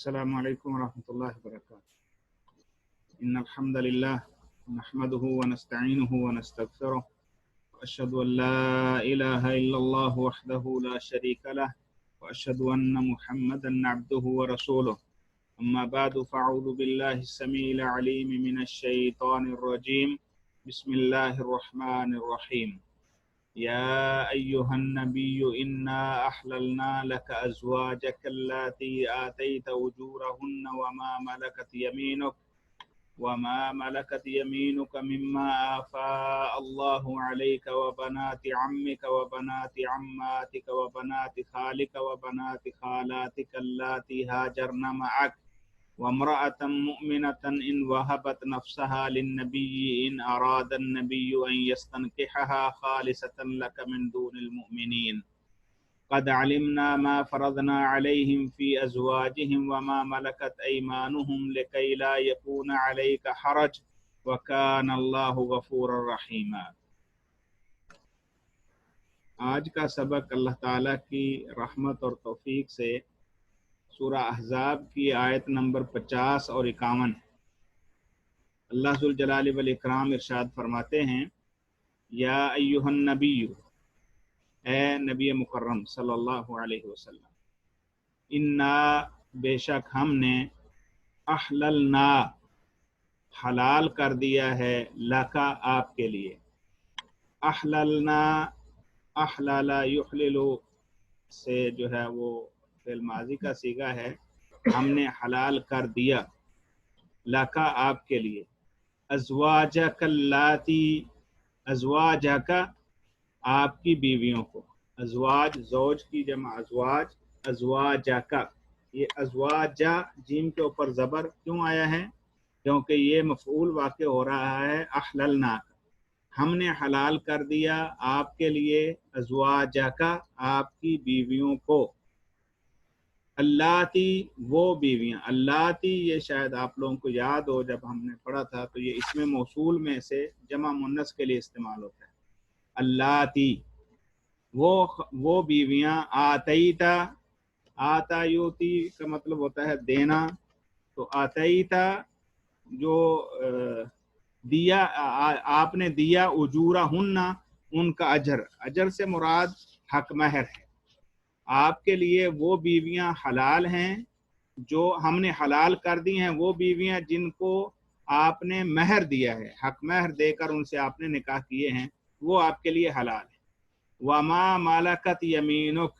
السلام علیکم ورحمۃ اللہ وبرکاتہ۔ ان الحمد للہ نحمده ونستعینه ونستغفره واشهد ان لا الہ الا اللہ وحده لا شریک له واشهد ان محمدا عبده ورسوله اما بعد فاعوذ باللہ السمیع العلیم من الشیطان الرجیم بسم اللہ الرحمن الرحیم۔ يا أيها النبي إنا أحللنا لك أزواجك اللاتي آتيت أجورهن وما ملكت يمينك مما آفاء الله عليك وبنات عمك وبنات عماتك وبنات خالك وبنات خالاتك اللاتي هاجرن معك وامرأة مؤمنة إن وهبت نفسها للنبي إن أراد النبي أن يستنكحها خالصة لك من دون المؤمنين قد علمنا ما فرضنا عليهم في أزواجهم وما ملكت أيمانهم لكي لا يكون عليك حرج وكان الله غفورا رحيما۔ آج کا سبق اللہ تعالیٰ کی رحمت اور توفیق سے سورہ احزاب کی آیت نمبر 50 اور 51۔ اللہ ذوالجلال والاکرام ارشاد فرماتے ہیں، یا ایہا النبی، اے نبی مکرم صلی اللہ علیہ وسلم، انا، بے شک ہم نے، احللنا، حلال کر دیا ہے، لکا، آپ کے لیے۔ احللنا، احلل یحلل سے جو ہے وہ فعل ماضی کا صیغہ ہے، ہم نے حلال کر دیا، لکا، آپ کے لیے، ازواجک اللاتی، ازواجک، آپ کی بیویوں کو۔ ازواج، زوج کی جمع ازواج، ازواجک، یہ ازواجہ جیم کے اوپر زبر کیوں آیا ہے؟ کیونکہ یہ مفعول واقع ہو رہا ہے احللنا، ہم نے حلال کر دیا آپ کے لیے، ازواجک، آپ کی بیویوں کو، اللاتی، وہ بیویاں، اللاتی یہ شاید آپ لوگوں کو یاد ہو، جب ہم نے پڑھا تھا تو یہ اسم موصول میں سے جمع مؤنث کے لیے استعمال ہوتا ہے۔ اللاتی، وہ بیویاں، آتیتا، آتا یوتی کا مطلب ہوتا ہے دینا، تو آتیتا جو دیا، آپ نے دیا، اجورہن، ان کا اجر، اجر سے مراد حق مہر ہے۔ آپ کے لیے وہ بیویاں حلال ہیں جو ہم نے حلال کر دی ہیں، وہ بیویاں جن کو آپ نے مہر دیا ہے، حق مہر دے کر ان سے آپ نے نکاح کیے ہیں، وہ آپ کے لیے حلال ہیں۔ وما ملکت یمینک،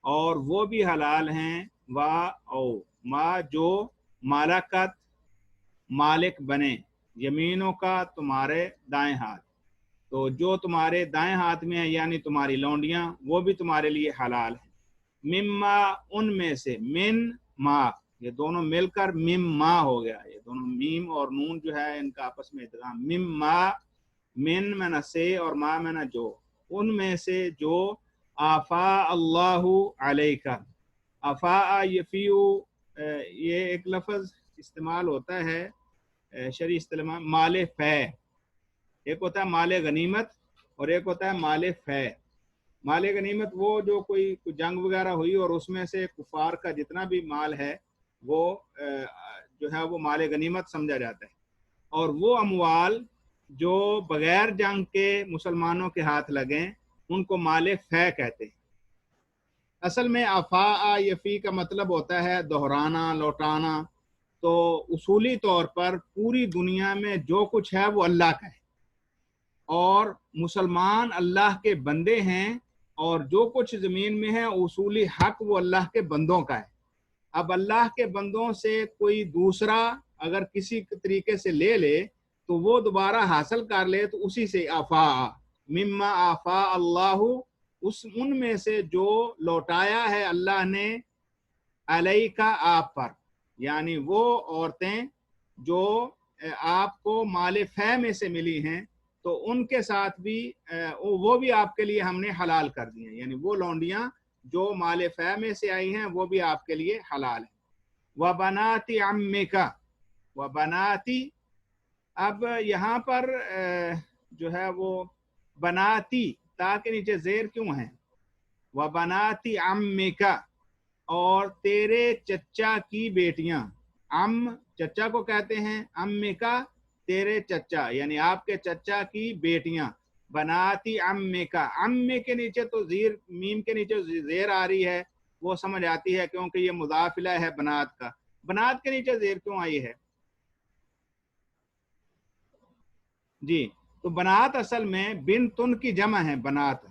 اور وہ بھی حلال ہیں، او ما، جو ملکت، مالک بنے، یمینوں کا، تمہارے دائیں ہاتھ، تو جو تمہارے دائیں ہاتھ میں ہیں یعنی تمہاری لونڈیاں، وہ بھی تمہارے لیے حلال ہیں۔ مما، ان میں سے، من، ما، یہ دونوں مل کر مما ہو گیا، یہ دونوں میم اور نون جو ہے ان کا آپس میں ادغام۔ مما، من میں سے اور ما میں جو، ان میں سے جو، آفا اللہ علیکہ، افا یفیو، یہ ایک لفظ استعمال ہوتا ہے شرعی اصطلاح، مال فے، ایک ہوتا ہے مال غنیمت اور ایک ہوتا ہے مال فے۔ مال غنیمت وہ جو کوئی جنگ وغیرہ ہوئی اور اس میں سے کفار کا جتنا بھی مال ہے وہ جو ہے وہ مال غنیمت سمجھا جاتا ہے، اور وہ اموال جو بغیر جنگ کے مسلمانوں کے ہاتھ لگیں ان کو مال فے کہتے ہیں۔ اصل میں افا یفی کا مطلب ہوتا ہے دہرانا، لوٹانا، تو اصولی طور پر پوری دنیا میں جو کچھ ہے وہ اللہ کا ہے، اور مسلمان اللہ کے بندے ہیں، اور جو کچھ زمین میں ہے اصولی حق وہ اللہ کے بندوں کا ہے۔ اب اللہ کے بندوں سے کوئی دوسرا اگر کسی طریقے سے لے لے تو وہ دوبارہ حاصل کر لے تو اسی سے آفا، مما آفا اللہ، ان میں سے جو لوٹایا ہے اللہ نے، علیکا، آپ پر، یعنی وہ عورتیں جو آپ کو مال فے میں سے ملی ہیں تو ان کے ساتھ بھی وہ بھی آپ کے لیے ہم نے حلال کر دی ہیں، یعنی وہ لونڈیاں جو مال فے میں سے آئی ہیں وہ بھی آپ کے لیے حلال ہیں۔ وَبَنَاتِ عَمِّكَ، وَبَنَاتِ، اب یہاں پر جو ہے وہ بناتی، تا کے نیچے زیر کیوں ہیں؟ وَبَنَاتِ عَمِّكَ، اور تیرے چچا کی بیٹیاں، ام چچا کو کہتے ہیں، امی کا تیرے چچا یعنی آپ کے چچا کی بیٹیاں، بناتی امی کا، امی کے نیچے تو زیر، میم کے نیچے زیر آ رہی ہے، وہ سمجھ آتی ہے کیونکہ یہ مضاف الیہ ہے بنات کا، بنات کے نیچے زیر کیوں آئی ہے؟ جی تو بنات اصل میں بنتن کی جمع ہے بنات،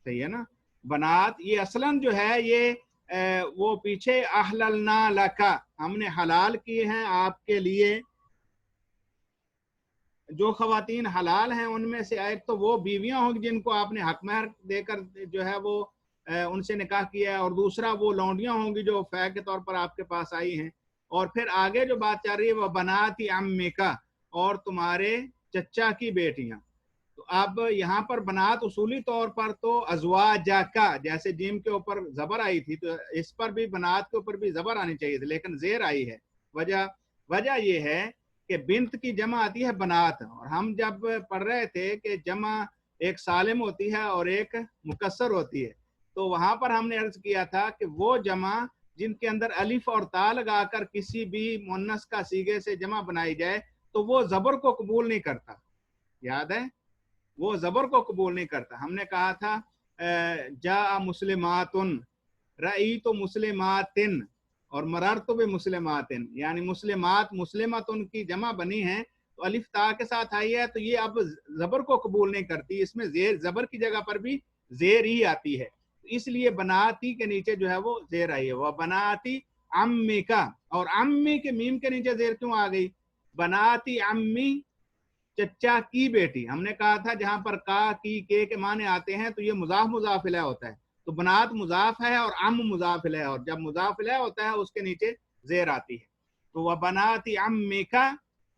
صحیح ہے نا؟ بنات یہ اصلاً جو ہے یہ وہ پیچھے احللنا لکا، ہم نے حلال کی ہیں آپ کے لیے، جو خواتین حلال ہیں ان میں سے ایک تو وہ بیویاں ہوں گی جن کو آپ نے حق مہر دے کر جو ہے وہ ان سے نکاح کیا ہے، اور دوسرا وہ لونڈیاں ہوں گی جو فیع کے طور پر آپ کے پاس آئی ہیں، اور پھر آگے جو بات چل رہی ہے وہ بناتی عمکا، اور تمہارے چچا کی بیٹیاں۔ تو اب یہاں پر بنات اصولی طور پر تو ازواجا کا، جیسے جیم کے اوپر زبر آئی تھی تو اس پر بھی بنات کے اوپر بھی زبر آنی چاہیے تھی، لیکن زیر آئی ہے۔ وجہ یہ ہے کہ بنت کی جمع آتی ہے بنات، اور ہم جب پڑھ رہے تھے کہ جمع ایک سالم ہوتی ہے اور ایک مکسر ہوتی ہے، تو وہاں پر ہم نے عرض کیا تھا کہ وہ جمع جن کے اندر الف اور تا لگا کر کسی بھی مؤنث کا صیغے سے جمع بنائی جائے تو وہ زبر کو قبول نہیں کرتا، یاد ہے؟ وہ زبر کو قبول نہیں کرتا۔ ہم نے کہا تھا جاء مسلماتن، رأیت مسلماتن، اور مررت بمسلماتن، یعنی مسلمات مسلماتن کی جمع بنی ہیں تو الف تا کے ساتھ آئی ہے تو یہ اب زبر کو قبول نہیں کرتی، اس میں زیر، زبر کی جگہ پر بھی زیر ہی آتی ہے، اس لیے بناتی کے نیچے جو ہے وہ زیر آئی ہے۔ وہ بناتی امی کا، اور امی کے میم کے نیچے زیر کیوں آ گئی؟ بناتی امی چچا کی بیٹی، ہم نے کہا تھا جہاں پر کا کی کے معنی آتے ہیں تو یہ مضاف مضاف الیہ ہوتا ہے، تو بنات مضاف ہے اور ام مضاف الیہ، اور جب مضاف الیہ ہوتا ہے اس کے نیچے زیر آتی ہے۔ تو وہ بناتی امیکا،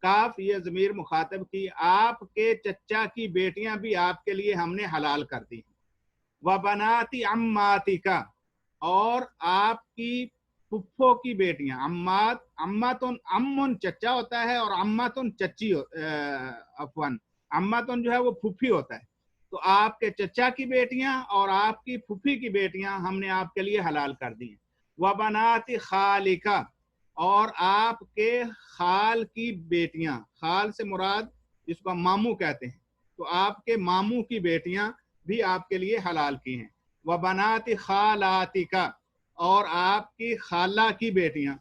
کاف یہ ضمیر مخاطب کی، آپ کے چچا کی بیٹیاں بھی آپ کے لیے ہم نے حلال کر دی ہیں۔ وہ بناتی اماتی کا، اور آپ کی پھپھو کی بیٹیاں، امات، اماتن امن چچا ہوتا ہے اور اماتن چچی عفواً اماتن جو ہے وہ پھپھی ہوتا ہے، تو آپ کے چچا کی بیٹیاں اور آپ کی پھپھی کی بیٹیاں ہم نے آپ کے لیے حلال کر دی ہیں۔ وبنات خالکا، اور آپ کے خال کی بیٹیاں، خال سے مراد جس کو ماموں کہتے ہیں، تو آپ کے ماموں کی بیٹیاں بھی آپ کے لیے حلال کی ہیں۔ وبنات خالاتکا، اور آپ کی خالہ کی بیٹیاں،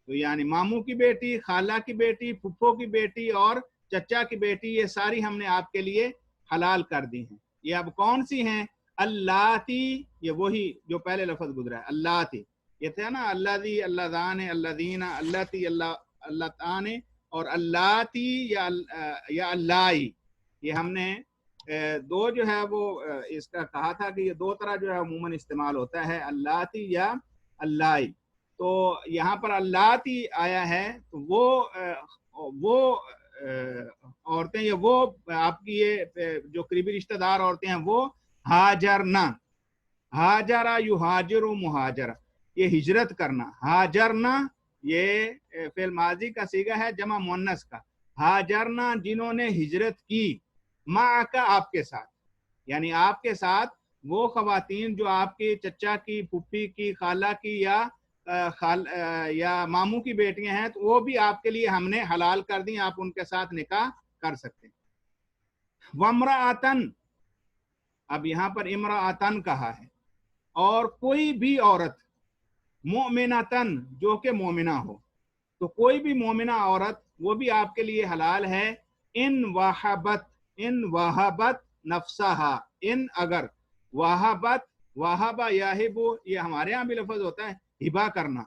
تو یعنی ماموں کی بیٹی، خالہ کی بیٹی، پھپھو کی بیٹی اور چچا کی بیٹی، یہ ساری ہم نے آپ کے لیے حلال کر دی ہیں۔ یہ اب کون سی ہیں؟ اللاتی، یہ وہی جو پہلے لفظ گزرا ہے اللاتی، یہ تھا نا الذی، اللذان، الذین، اللتی، اللتان، اور اللاتی یا اللائی، یہ ہم نے دو جو ہے وہ اس کا کہا تھا کہ یہ دو طرح جو ہے عموماً استعمال ہوتا ہے، اللاتی یا اللائی۔ تو یہاں پر اللاتی آیا ہے تو وہ عورتیں، یا وہ آپ کی یہ جو قریبی رشتہ دار عورتیں ہیں وہ ہاجرنا، ہاجرہ یہاجر و مہاجرہ، یہ ہجرت کرنا، ہاجرنا یہ فعل ماضی کا صیغہ ہے جمع مؤنث کا، ہاجرنا جنہوں نے ہجرت کی، معک آپ کے ساتھ، یعنی آپ کے ساتھ وہ خواتین جو آپ کی چچا کی، پھپھی کی، خالہ کی یا ماموں کی بیٹیاں ہیں تو وہ بھی آپ کے لیے ہم نے حلال کر دی، آپ ان کے ساتھ نکاح کر سکتے ہیں۔ وامرأتن، اب یہاں پر امرأتن کہا ہے، اور کوئی بھی عورت، مؤمنتن جو کہ مومنہ ہو، تو کوئی بھی مومنہ عورت وہ بھی آپ کے لیے حلال ہے، ان وہبت نفسہا، ان اگر وہبت، وہبہ یاہبو یہ ہمارے ہاں بھی لفظ ہوتا ہے ہبا کرنا،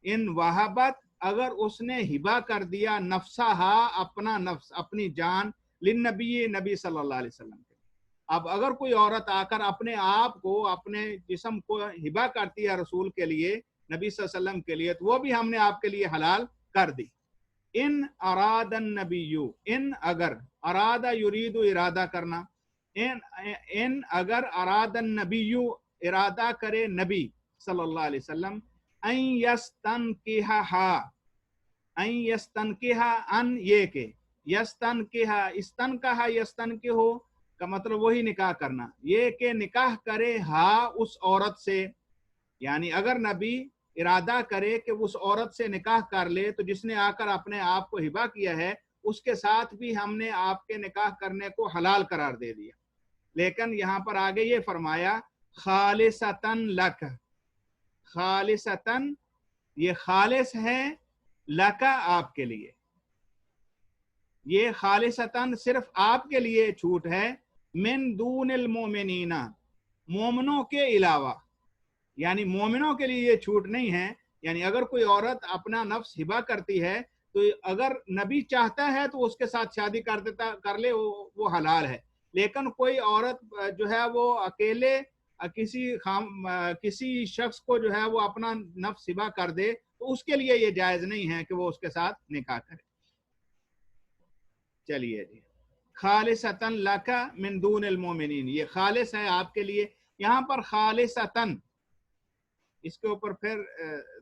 ان وہبت اگر اس نے ہبا کر دیا، نفسہا اپنا نفس، اپنی جان، للنبی نبی صلی اللہ علیہ وسلم کے، اب اگر کوئی عورت آ کر اپنے آپ کو، اپنے جسم کو ہبا کرتی ہے رسول کے لیے، نبی صلی اللہ علیہ وسلم کے لیے، تو وہ بھی ہم نے آپ کے لیے حلال کر دی۔ ان اراد النبی، ان اگر، ارادہ یرید ارادہ کرنا، ان اگر اراد النبی ارادہ کرے نبی صلی اللہ علیہ وسلم، ان یستنکحھا، ان یستنکحھا، ان یہ کہ یستنکحھا، استنکحھا یستنکحو کا مطلب وہی نکاح کرنا، یہ کہ نکاح کرے ہا اس عورت سے، یعنی اگر نبی ارادہ کرے کہ اس عورت سے نکاح کر لے تو جس نے آ کر اپنے آپ کو ہبہ کیا ہے اس کے ساتھ بھی ہم نے آپ کے نکاح کرنے کو حلال قرار دے دیا. لیکن یہاں پر آگے یہ فرمایا خالصتاً لک، خالصتاً یہ خالص ہے، لکا آپ کے لیے، یہ خالصتاً صرف آپ کے لیے چھوٹ ہے، من دون المومنین مومنوں کے علاوہ، یعنی مومنوں کے لیے یہ چھوٹ نہیں ہے. یعنی اگر کوئی عورت اپنا نفس ہبہ کرتی ہے تو اگر نبی چاہتا ہے تو اس کے ساتھ شادی کر لے، وہ حلال ہے. لیکن کوئی عورت جو ہے وہ اکیلے کسی شخص کو جو ہے وہ اپنا نفس ہبہ کر دے تو اس کے لیے یہ جائز نہیں ہے کہ وہ اس کے ساتھ نکاح کرے. چلیے جی، خالصتاً لکا من دون المومنین، یہ خالص ہے آپ کے لیے. یہاں پر خالصتاً اس کے اوپر پھر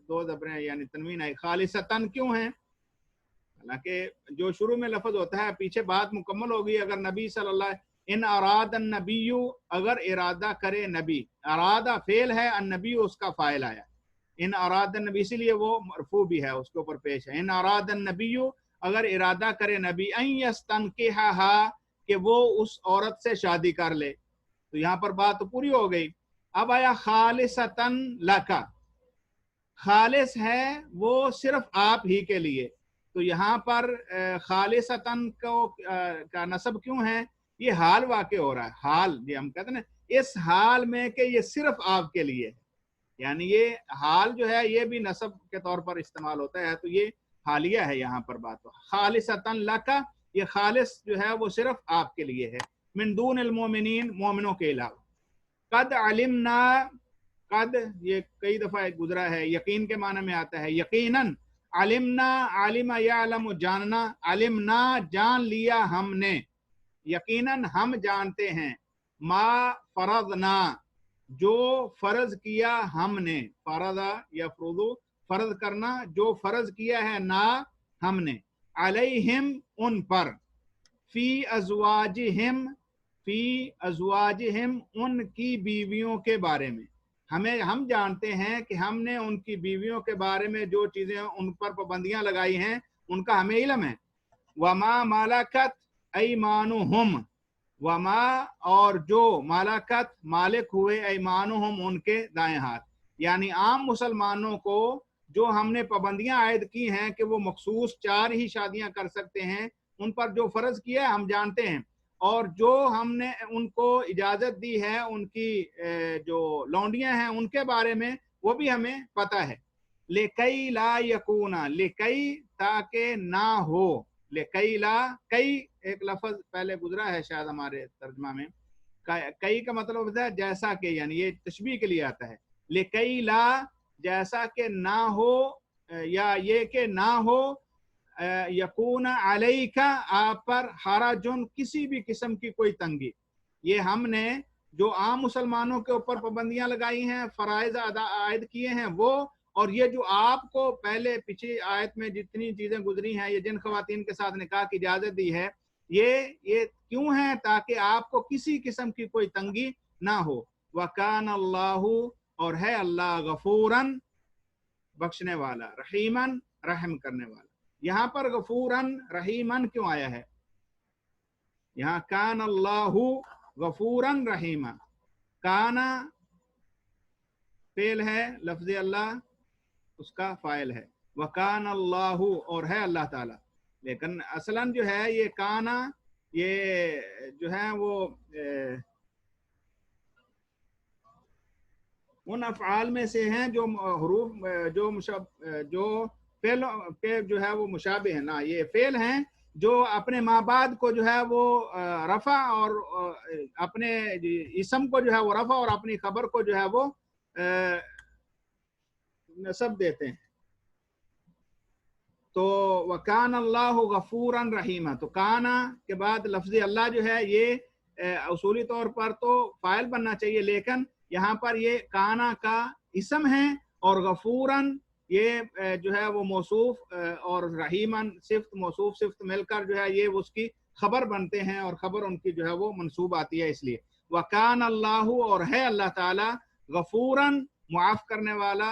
دو زبریں یعنی تنوین آئی. خالصتاً کیوں ہیں؟ حالانکہ جو شروع میں لفظ ہوتا ہے پیچھے بات مکمل ہوگی. اگر نبی صلی اللہ ان اراد النبی، اگر ارادہ کرے نبی، ارادہ فعل ہے، النبی اس کا فاعل آیا. ان اراد النبی، اسی لیے وہ مرفوع بھی ہے، اس کے اوپر پیش ہے. ان اراد النبی، اگر ارادہ کرے نبی، ان یستنکحھا، کہ وہ اس عورت سے شادی کر لے. تو یہاں پر بات پوری ہو گئی. اب آیا خالصتاً لکا، خالص ہے وہ صرف آپ ہی کے لیے. تو یہاں پر خالصتاً کا نصب کیوں ہے؟ یہ حال واقع ہو رہا ہے. حال یہ ہم کہتے ہیں نا، اس حال میں کہ یہ صرف آپ کے لیے ہے. یعنی یہ حال جو ہے یہ بھی نصب کے طور پر استعمال ہوتا ہے، تو یہ حالیہ ہے یہاں پر بات. خالصتاً لکا، یہ خالص جو ہے وہ صرف آپ کے لیے ہے، من دون المومنین مومنوں کے علاوہ. قد علمنا، قد یہ کئی دفعہ گزرا ہے، یقین کے معنی میں آتا ہے. یقیناً، علمنا، علم یعلم جاننا، علمنا جان لیا ہم نے، یقیناً ہم جانتے ہیں، ما فرضنا جو فرض کیا ہم نے، فرضا یفرض فرض کرنا، جو فرض کیا ہے نا ہم نے، علیہم ان پر، فی ازواجہم، فی ازواجہم ان کی بیویوں کے بارے میں. ہم جانتے ہیں کہ ہم نے ان کی بیویوں کے بارے میں جو چیزیں ان پر پابندیاں لگائی ہیں ان کا ہمیں علم ہے. وما ملکت ایمانہم، وما اور جو ملکت مالک ہوئے، ایمانہم ان کے دائیں ہاتھ. یعنی عام مسلمانوں کو جو ہم نے پابندیاں عائد کی ہیں کہ وہ مخصوص 4 ہی شادیاں کر سکتے ہیں، ان پر جو فرض کیا ہے ہم جانتے ہیں. اور جو ہم نے ان کو اجازت دی ہے ان کی جو لونڈیاں ہیں ان کے بارے میں وہ بھی ہمیں پتہ ہے. لِكَيْ لَا يَكُونَ، لِكَيْ تاکہ نہ ہو، لِكَيْ لا، کئی ایک لفظ پہلے گزرا ہے شاید ہمارے ترجمہ میں، کئی کا مطلب ہوتا ہے جیسا کہ، یعنی یہ تشبیہ کے لیے آتا ہے. لِكَيْ لا، جیسا کہ نہ ہو، یا یہ کہ نہ ہو، یکون علیک آپ پر، حرجن کسی بھی قسم کی کوئی تنگی. یہ ہم نے جو عام مسلمانوں کے اوپر پابندیاں لگائی ہیں، فرائض عائد کیے ہیں وہ، اور یہ جو آپ کو پہلے پچھلی آیت میں جتنی چیزیں گزری ہیں، یہ جن خواتین کے ساتھ نکاح کی اجازت دی ہے، یہ کیوں ہے؟ تاکہ آپ کو کسی قسم کی کوئی تنگی نہ ہو. وَكَانَ اللَّهُ، اور ہے اللہ، غفوراً بخشنے والا، رحیماً رحم کرنے والا. یہاں پر غفوراً رحیماً کیوں آیا ہے؟ یہاں کان اللہ غفوراً رحیماً، کانا فعل ہے، لفظ اللہ اس کا فاعل ہے، وکان اللہ اور ہے اللہ تعالی. لیکن اصلاً جو ہے یہ کانا، یہ جو ہے وہ ان افعال میں سے ہیں جو حروف جو فعل کے جو ہے وہ مشابہ ہیں. نا یہ فعل ہیں جو اپنے ماں بعد کو جو ہے وہ رفع، اور اپنے اسم کو جو ہے وہ رفع، اور اپنی خبر کو جو ہے وہ نصب دیتے ہیں. تو وَكَانَ اللَّهُ غَفُورًا رَحِيمًا، تو کانا کے بعد لفظ اللہ جو ہے یہ اصولی طور پر تو فاعل بننا چاہیے، لیکن یہاں پر یہ کانا کا اسم ہے، اور غفوراً یہ جو ہے وہ موصوف، اور رحیماً صفت، موصوف صفت مل کر جو ہے یہ اس کی خبر بنتے ہیں، اور خبر ان کی جو ہے وہ منصوب آتی ہے. اس لیے وَكَانَ اللَّهُ اور ہے اللہ تعالی، غفوراً معاف کرنے والا،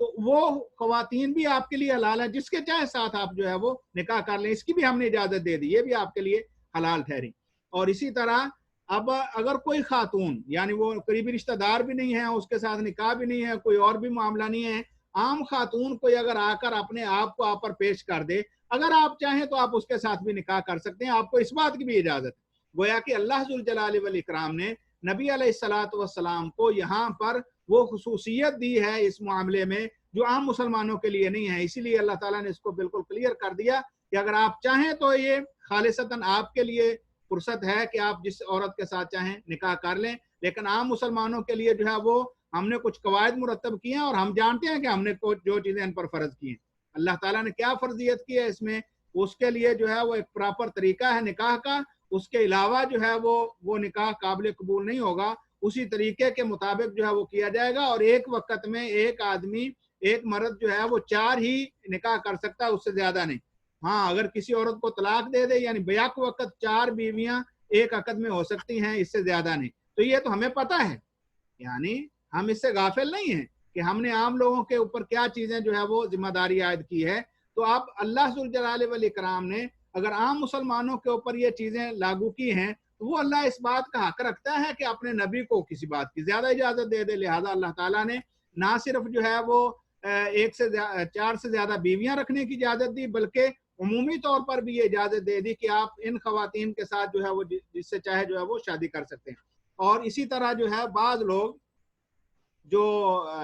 تو وہ خواتین بھی آپ کے لیے حلال ہے، جس کے چاہے ساتھ آپ جو ہے وہ نکاح کر لیں، اس کی بھی ہم نے اجازت دے دی، یہ بھی آپ کے لیے حلال ٹھہری۔ اور اسی طرح اب اگر کوئی خاتون یعنی وہ قریبی رشتہ دار بھی نہیں ہے، اس کے ساتھ نکاح بھی نہیں ہے، کوئی اور بھی معاملہ نہیں ہے، عام خاتون کوئی اگر آ کر اپنے آپ کو آپ پر پیش کر دے، اگر آپ چاہیں تو آپ اس کے ساتھ بھی نکاح کر سکتے ہیں، آپ کو اس بات کی بھی اجازت ہے۔ گویا کہ اللہ ذوالجلال والاکرام نے نبی علیہ الصلوۃ والسلام کو یہاں پر وہ خصوصیت دی ہے اس معاملے میں جو عام مسلمانوں کے لیے نہیں ہے، اسی لیے اللہ تعالیٰ نے اس کو بالکل کلیئر کر دیا کہ اگر آپ چاہیں تو یہ خالصتاً آپ کے لیے فرصت ہے کہ آپ جس عورت کے ساتھ چاہیں نکاح کر لیں، لیکن عام مسلمانوں کے لیے جو ہے وہ ہم نے کچھ قواعد مرتب کیے ہیں، اور ہم جانتے ہیں کہ ہم نے جو چیزیں ان پر فرض کی ہیں، اللہ تعالیٰ نے کیا فرضیت کی ہے اس میں، اس کے لیے جو ہے وہ ایک پراپر طریقہ ہے نکاح کا، اس کے علاوہ جو ہے وہ نکاح قابل قبول نہیں ہوگا، اسی طریقے کے مطابق جو ہے وہ کیا جائے گا، اور ایک وقت میں ایک آدمی ایک مرد جو ہے وہ 4 ہی نکاح کر سکتا ہے، اس سے زیادہ نہیں۔ ہاں اگر کسی عورت کو طلاق دے دے یعنی بیک وقت 4 بیویاں ایک عقد میں ہو سکتی ہیں، اس سے زیادہ نہیں، تو یہ تو ہمیں پتہ ہے، یعنی ہم اس سے غافل نہیں ہیں کہ ہم نے عام لوگوں کے اوپر کیا چیزیں جو ہے وہ ذمہ داری عائد کی ہے۔ تو اب اللہ ذوالجلال والاکرام نے اگر عام مسلمانوں کے اوپر یہ چیزیں لاگو کی ہیں تو وہ اللہ اس بات کا حق رکھتا ہے کہ اپنے نبی کو کسی بات کی زیادہ اجازت دے دے، لہذا اللہ تعالیٰ نے نہ صرف جو ہے وہ 4 سے زیادہ بیویاں رکھنے کی اجازت دی، بلکہ عمومی طور پر بھی یہ اجازت دے دی کہ آپ ان خواتین کے ساتھ جو ہے وہ جس سے چاہے جو ہے وہ شادی کر سکتے ہیں۔ اور اسی طرح جو ہے بعض لوگ جو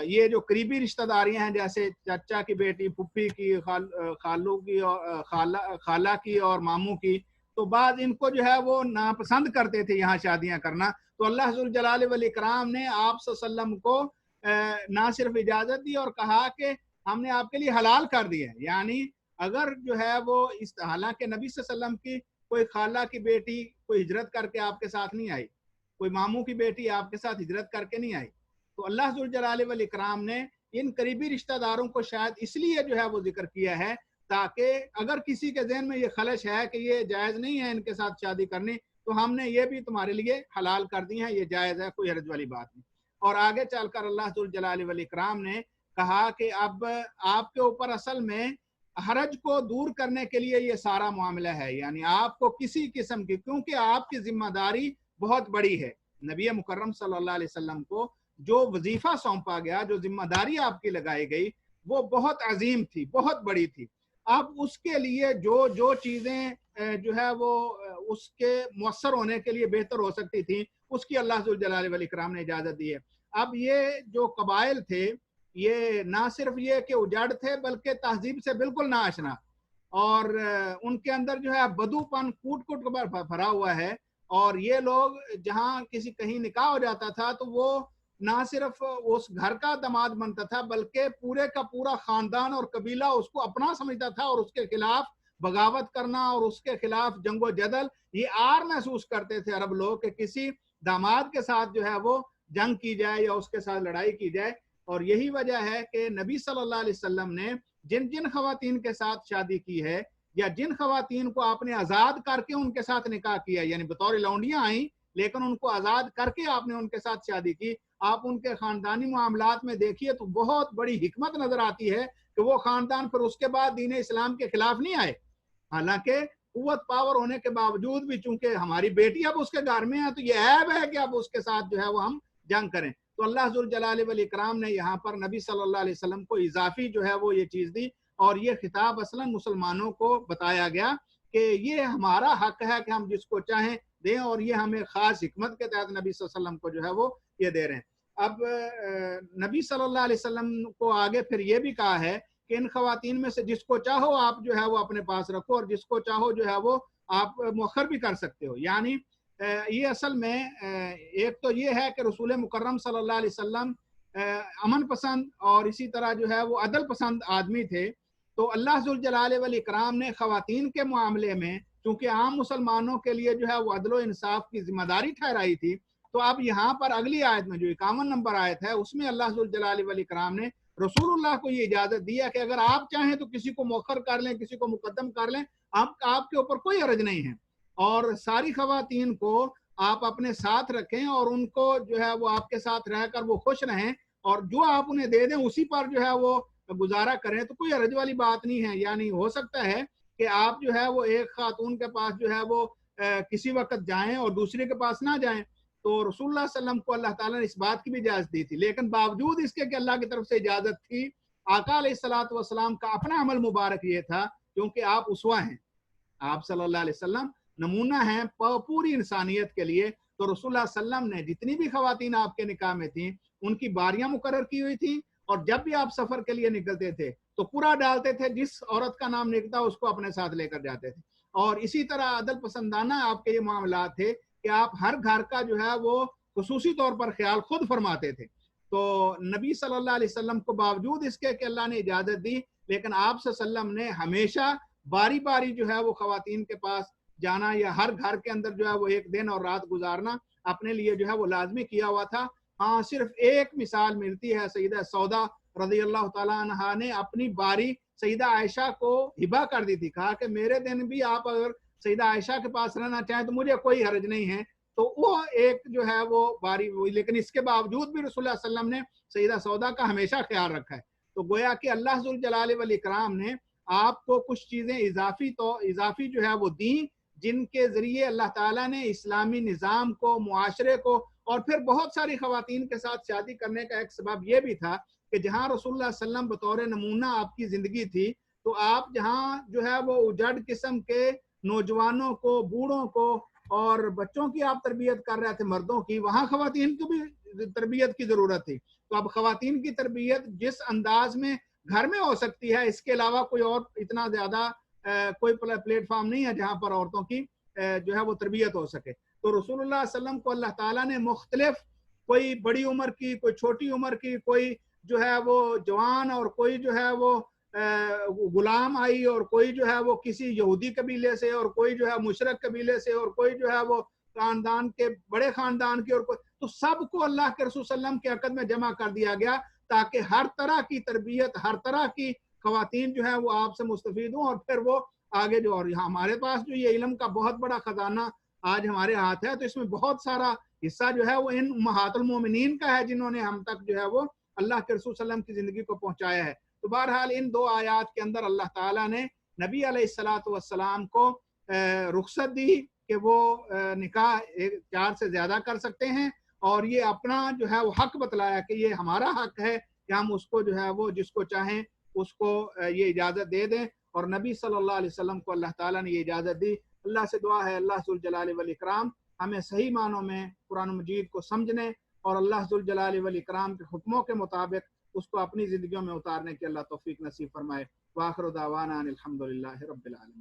یہ جو قریبی رشتہ داریاں ہیں جیسے چچا کی بیٹی، پھپھی کی، خالو کی، اور خالہ کی اور ماموں کی، تو بعض ان کو جو ہے وہ ناپسند کرتے تھے یہاں شادیاں کرنا، تو اللہ ذوالجلال والاکرام نے آپ صلی اللہ علیہ وسلم کو نہ صرف اجازت دی اور کہا کہ ہم نے آپ کے لیے حلال کر دیا ہے، یعنی اگر جو ہے وہ حالانکہ نبی صلی اللہ علیہ وسلم کی کوئی خالہ کی بیٹی کوئی ہجرت کر کے آپ کے ساتھ نہیں آئی، کوئی ماموں کی بیٹی آپ کے ساتھ ہجرت کر کے نہیں آئی، تو اللہ ذوالجلال والاکرام نے ان قریبی رشتہ داروں کو شاید اس لیے جو ہے وہ ذکر کیا ہے تاکہ اگر کسی کے ذہن میں یہ خلش ہے کہ یہ جائز نہیں ہے ان کے ساتھ شادی کرنی، تو ہم نے یہ بھی تمہارے لیے حلال کر دی ہیں، یہ جائز ہے، کوئی حرج والی بات نہیں۔ اور آگے چل کر اللہ ذوالجلال والاکرام نے کہا کہ اب آپ کے اوپر اصل میں حرج کو دور کرنے کے لیے یہ سارا معاملہ ہے، یعنی آپ کو کسی قسم کی، کیونکہ آپ کی ذمہ داری بہت بڑی ہے، نبی مکرم صلی اللہ علیہ وسلم کو جو وظیفہ سونپا گیا، جو ذمہ داری آپ کی لگائی گئی، وہ بہت عظیم تھی، بہت بڑی تھی۔ اب اس کے لیے جو چیزیں جو ہے وہ اس کے مؤثر ہونے کے لیے بہتر ہو سکتی تھیں، اس کی اللہ ذوالجلال والاکرام نے اجازت دی ہے۔ اب یہ جو قبائل تھے یہ نہ صرف یہ کہ اجڑ تھے بلکہ تہذیب سے بالکل نہ آشنا، اور ان کے اندر جو ہے بدو پن کوٹ بھرا ہوا ہے، اور یہ لوگ جہاں کہیں نکاح ہو جاتا تھا تو وہ نہ صرف اس گھر کا داماد بنتا تھا بلکہ پورے کا پورا خاندان اور قبیلہ اس کو اپنا سمجھتا تھا، اور اس کے خلاف بغاوت کرنا اور اس کے خلاف جنگ و جدل یہ آر محسوس کرتے تھے عرب لوگ کہ کسی داماد کے ساتھ جو ہے وہ جنگ کی جائے یا اس کے ساتھ لڑائی کی جائے۔ اور یہی وجہ ہے کہ نبی صلی اللہ علیہ وسلم نے جن خواتین کے ساتھ شادی کی ہے یا جن خواتین کو آپ نے آزاد کر کے ان کے ساتھ نکاح کیا، یعنی بطور لونڈیاں آئیں لیکن ان کو آزاد کر کے آپ نے ان کے ساتھ شادی کی، آپ ان کے خاندانی معاملات میں دیکھیے تو بہت بڑی حکمت نظر آتی ہے کہ وہ خاندان پھر اس کے بعد دین اسلام کے خلاف نہیں آئے، حالانکہ قوت پاور ہونے کے باوجود بھی چونکہ ہماری بیٹی اب اس کے گھر میں ہے تو یہ عیب ہے کہ اب اس کے ساتھ جو ہے وہ ہم جنگ کریں۔ تو اللہ ذوالجلال والاکرام نے یہاں پر نبی صلی اللہ علیہ وسلم کو اضافی جو ہے وہ یہ چیز دی، اور یہ خطاب اصلا مسلمانوں کو بتایا گیا کہ یہ ہمارا حق ہے کہ ہم جس کو چاہیں دیں، اور یہ ہمیں خاص حکمت کے تحت نبی صلی اللہ علیہ وسلم کو جو ہے وہ یہ دے رہے ہیں۔ اب نبی صلی اللہ علیہ وسلم کو آگے پھر یہ بھی کہا ہے کہ ان خواتین میں سے جس کو چاہو آپ جو ہے وہ اپنے پاس رکھو، اور جس کو چاہو جو ہے وہ آپ مؤخر بھی کر سکتے ہو، یعنی یہ اصل میں ایک تو یہ ہے کہ رسول مکرم صلی اللہ علیہ وسلم امن پسند اور اسی طرح جو ہے وہ عدل پسند آدمی تھے، تو اللہ ذوالجلال والاکرام نے خواتین کے معاملے میں چونکہ عام مسلمانوں کے لیے جو ہے وہ عدل و انصاف کی ذمہ داری ٹھہرائی تھی، تو اب یہاں پر اگلی آیت میں جو 51 نمبر آیت ہے اس میں اللہ ذوالجلال والاکرام نے رسول اللہ کو یہ اجازت دی ہے کہ اگر آپ چاہیں تو کسی کو مؤخر کر لیں، کسی کو مقدم کر لیں، آپ کے اوپر کوئی حرج نہیں ہے، اور ساری خواتین کو آپ اپنے ساتھ رکھیں اور ان کو جو ہے وہ آپ کے ساتھ رہ کر وہ خوش رہیں، اور جو آپ انہیں دے دیں اسی پر جو ہے وہ گزارا کریں، تو کوئی حرج والی بات نہیں ہے. یعنی ہو سکتا ہے کہ آپ جو ہے وہ ایک خاتون کے پاس جو ہے وہ کسی وقت جائیں اور دوسرے کے پاس نہ جائیں، تو رسول اللہ صلی اللہ علیہ وسلم کو اللہ تعالیٰ نے اس بات کی بھی اجازت دی تھی، لیکن باوجود اس کے کہ اللہ کی طرف سے اجازت تھی، آقا علیہ الصلوۃ والسلام کا اپنا عمل مبارک یہ تھا، کیونکہ آپ اسوہ ہیں، آپ صلی اللہ علیہ وسلم نمونہ ہیں پوری انسانیت کے لیے. تو رسول اللہ صلی اللہ علیہ وسلم نے جتنی بھی خواتین آپ کے نکاح میں تھیں ان کی باریاں مقرر کی ہوئی تھیں، اور جب بھی آپ سفر کے لیے نکلتے تھے تو پورا ڈالتے تھے، جس عورت کا نام نکلتا اس کو اپنے ساتھ لے کر جاتے تھے. اور اسی طرح عدل پسندانہ آپ کے یہ معاملات تھے کہ آپ ہر گھر کا جو ہے وہ خصوصی طور پر خیال خود فرماتے تھے. تو نبی صلی اللہ علیہ وسلم کو باوجود اس کے کہ اللہ نے اجازت دی، لیکن آپ صلی اللہ علیہ وسلم نے ہمیشہ باری باری جو ہے وہ خواتین کے پاس جانا یا ہر گھر کے اندر جو ہے وہ ایک دن اور رات گزارنا اپنے لیے جو ہے وہ لازمی کیا ہوا تھا. ہاں صرف ایک مثال ملتی ہے، سیدہ سودا رضی اللہ تعالیٰ عنہا نے اپنی باری سیدہ عائشہ کو ہبہ کر دی تھی، کہا کہ میرے دن بھی آپ اگر سیدہ عائشہ کے پاس رہنا چاہیں تو مجھے کوئی حرج نہیں ہے. تو وہ ایک جو ہے وہ باری ہوئی، لیکن اس کے باوجود بھی رسول اللہ صلی اللہ علیہ وسلم نے سیدہ سودا کا ہمیشہ خیال رکھا ہے. تو گویا کہ اللہ ذوالجلال والاکرام نے آپ کو کچھ چیزیں اضافی جو ہے وہ دیں، جن کے ذریعے اللہ تعالیٰ نے اسلامی نظام کو، معاشرے کو، اور پھر بہت ساری خواتین کے ساتھ شادی کرنے کا ایک سبب یہ بھی تھا کہ جہاں رسول اللہ صلی اللہ علیہ وسلم بطور نمونہ آپ کی زندگی تھی، تو آپ جہاں جو ہے وہ اجڑ قسم کے نوجوانوں کو، بوڑھوں کو اور بچوں کی آپ تربیت کر رہے تھے، مردوں کی، وہاں خواتین کی بھی تربیت کی ضرورت تھی. تو اب خواتین کی تربیت جس انداز میں گھر میں ہو سکتی ہے، اس کے علاوہ کوئی اور اتنا زیادہ کوئی پلیٹ فارم نہیں ہے جہاں پر عورتوں کی جو ہے وہ تربیت ہو سکے. تو رسول اللہ صلی اللہ علیہ وسلم کو اللہ تعالیٰ نے مختلف، کوئی بڑی عمر کی، کوئی چھوٹی عمر کی، کوئی جو ہے وہ جوان، اور کوئی جو ہے وہ غلام آئی، اور کوئی جو ہے وہ کسی یہودی قبیلے سے، اور کوئی جو ہے مشرک قبیلے سے، اور کوئی جو ہے وہ خاندان کے بڑے خاندان کی، اور کوئی، تو سب کو اللہ کے رسول صلی اللہ علیہ وسلم کے عقد میں جمع کر دیا گیا تاکہ ہر طرح کی تربیت، ہر طرح کی خواتین جو ہے وہ آپ سے مستفید ہوں. اور پھر وہ آگے جو، اور ہمارے پاس جو یہ علم کا بہت بڑا خزانہ آج ہمارے ہاتھ ہے، تو اس میں بہت سارا حصہ جو ہے وہ ان امہات المومنین کا ہے، جنہوں نے ہم تک جو ہے وہ اللہ کے رسول صلی اللہ علیہ وسلم کی زندگی کو پہنچایا ہے. تو بہرحال ان دو آیات کے اندر اللہ تعالیٰ نے نبی علیہ الصلوۃ والسلام کو رخصت دی کہ وہ نکاح 4 سے زیادہ کر سکتے ہیں، اور یہ اپنا جو ہے وہ حق بتلایا کہ یہ ہمارا حق ہے کہ ہم اس کو جو ہے وہ جس کو چاہیں اس کو یہ اجازت دے دیں. اور نبی صلی اللہ علیہ وسلم کو اللہ تعالیٰ نے یہ اجازت دی. اللہ سے دعا ہے اللہ ذوالجلال والاکرام ہمیں صحیح معنوں میں قرآن مجید کو سمجھنے اور اللہ ذوالجلال والاکرام کے حکموں کے مطابق اس کو اپنی زندگیوں میں اتارنے کی اللہ توفیق نصیب فرمائے. وآخر دعوانا ان الحمد للہ رب العالمین.